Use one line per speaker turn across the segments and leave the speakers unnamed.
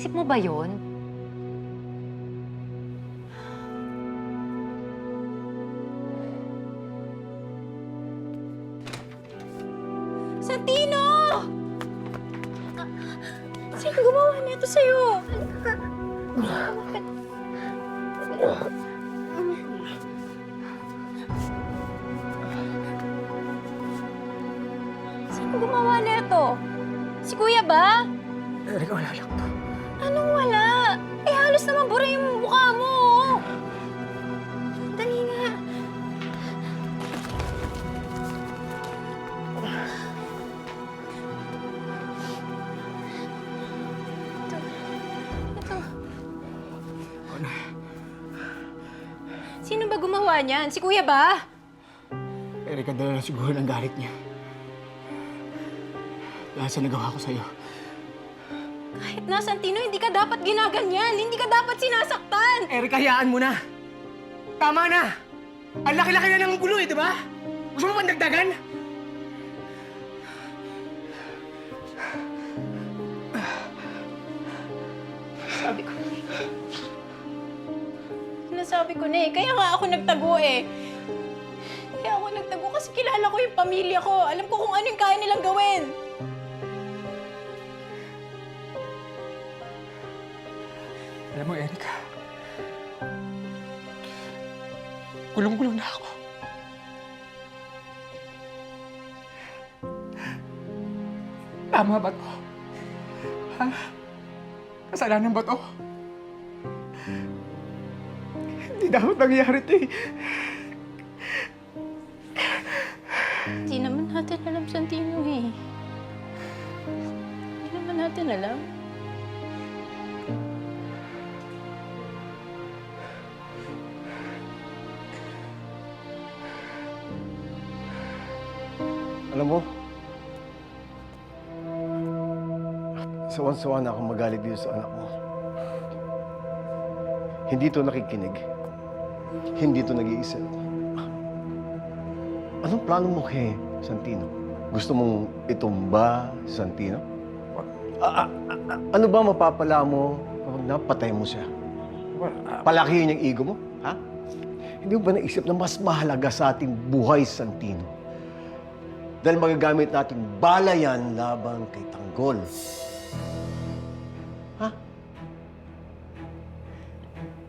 Naisip mo ba yon?
Santino! Sino gumawa nito sa'yo? Sino gumawa nito? Si Kuya ba?
Erika, wala lang to.
Anong wala? Eh, halos naman bura yung mukha mo. Dali nga. Ito. Sino ba gumawa niyan? Si Kuya ba?
Erika, dala na siguro ng galit niya. Dahil sa nagawa ko sa'yo.
Kahit na, Santino, hindi ka dapat ginaganyan. Hindi ka dapat sinasaktan.
Erika, hayaan mo na! Tama na! Ang laki-laki na ng gulo eh, di ba? Gusto mo bang dagdagan?
Sabi ko. Sinasabi ko na eh. Kaya nga ako nagtago eh. Kaya ako nagtago kasi kilala ko yung pamilya ko. Alam ko kung ano yung kaya nilang gawin.
Alam mo, Erika, gulong-gulo na ako. Tama ba to? Ha? Kasalanan ba to? Hindi dapat nangyari ito eh.
Hindi naman natin alam, Santino eh. Hindi naman natin alam.
Alam mo, sawan-sawa na akong magalit dito sa anak mo. Hindi to nakikinig. Hindi to nag-iisip. Anong plano mo kay Santino? Gusto mong itumba si Santino? Ano ba mapapala mo kapag napatay mo siya? Palakihin yung ego mo? Ha? Hindi mo ba naisip na mas mahalaga sa ating buhay si Santino? Dahil magagamit natin bala yan laban kay Tanggol. Ha?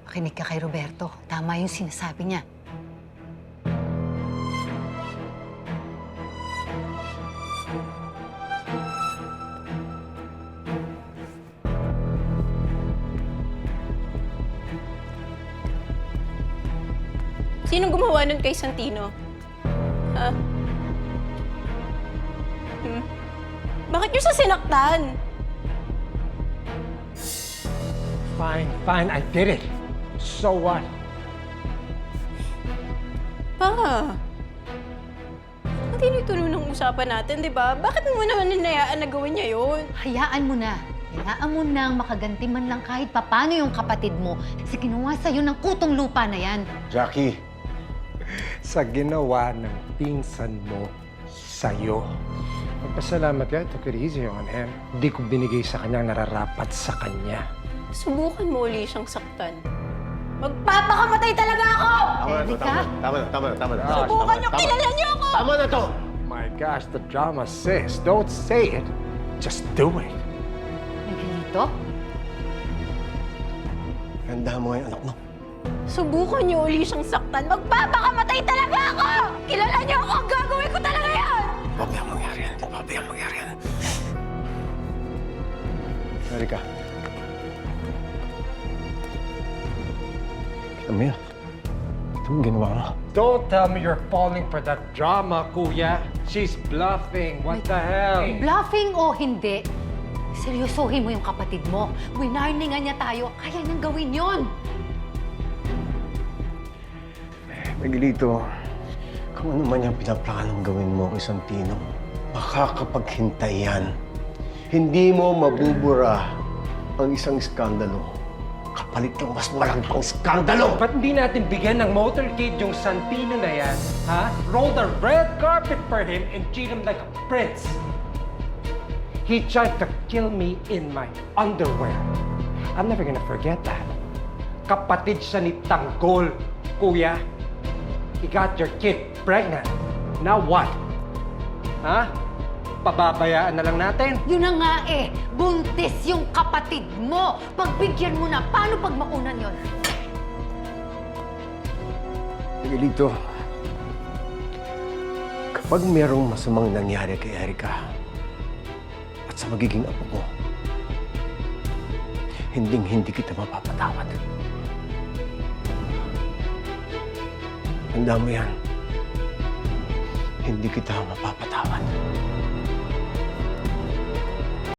Makinig ka kay Roberto. Tama yung sinasabi niya.
Sinong gumawa nun kay Santino? Ha? Bakit niyo siya sinaktan?
Fine, I did it. So what?
Pa, hindi nito ng usapan natin, di ba? Bakit mo naman ninayaan na gawin niya yun?
Hayaan mo na. Hayaan mo nang makaganti man lang kahit papano yung kapatid mo sa ginawa sa'yo ng kutong lupa na yan.
Jackie,
Sa ginawa ng pinsan mo sa'yo. Magpasalamat ka, took it easy on him. Hindi ko binigay sa kanya ang nararapat sa kanya.
Subukan mo uli siyang saktan. Magpapakamatay talaga ako!
Tama na.
Subukan niyo, kilala niyo ako!
Tama na to!
My gosh, the drama says, don't say it, just do it.
Miguelito?
Ganda mo yung anak mo.
Subukan niyo uli siyang saktan. Magpapakamatay talaga ako! Kilala niyo ako! Gagawin ko talaga yan!
Pabayang mangyari yan. Pabayang mangyari yan. Erika. Kita mo yan. Ito mo ginawa mo.
Don't tell me you're falling for that drama, kuya. She's bluffing. What the hell?
Bluffing o hindi, seryosohin mo yung kapatid mo. Winarningan niya tayo, kaya niyang gawin yon.
Miguelito, kung ano man yung pinaplanong gawin mo kay Santino, makakapaghintay yan. Hindi mo mabubura ang isang iskandalo kapalit ng mas malaking pang iskandalo!
Ba't hindi natin bigyan ng motorcade yung Santino na yan, ha? Roll the red carpet for him and treat him like a prince. He tried to kill me in my underwear. I'm never gonna forget that. Kapatid siya ni Tanggol, kuya. He got your kid pregnant. Now what? Ha? Pababayaan na lang natin?
Yun na nga eh, buntis yung kapatid mo. Pagbigyan mo na, paano pag makunan yun?
Miguelito, kapag merong masamang nangyari kay Erica at sa magiging apo ko, hindi kita mapapatawad. Tanda mo yan. Hindi kita mapapatawad.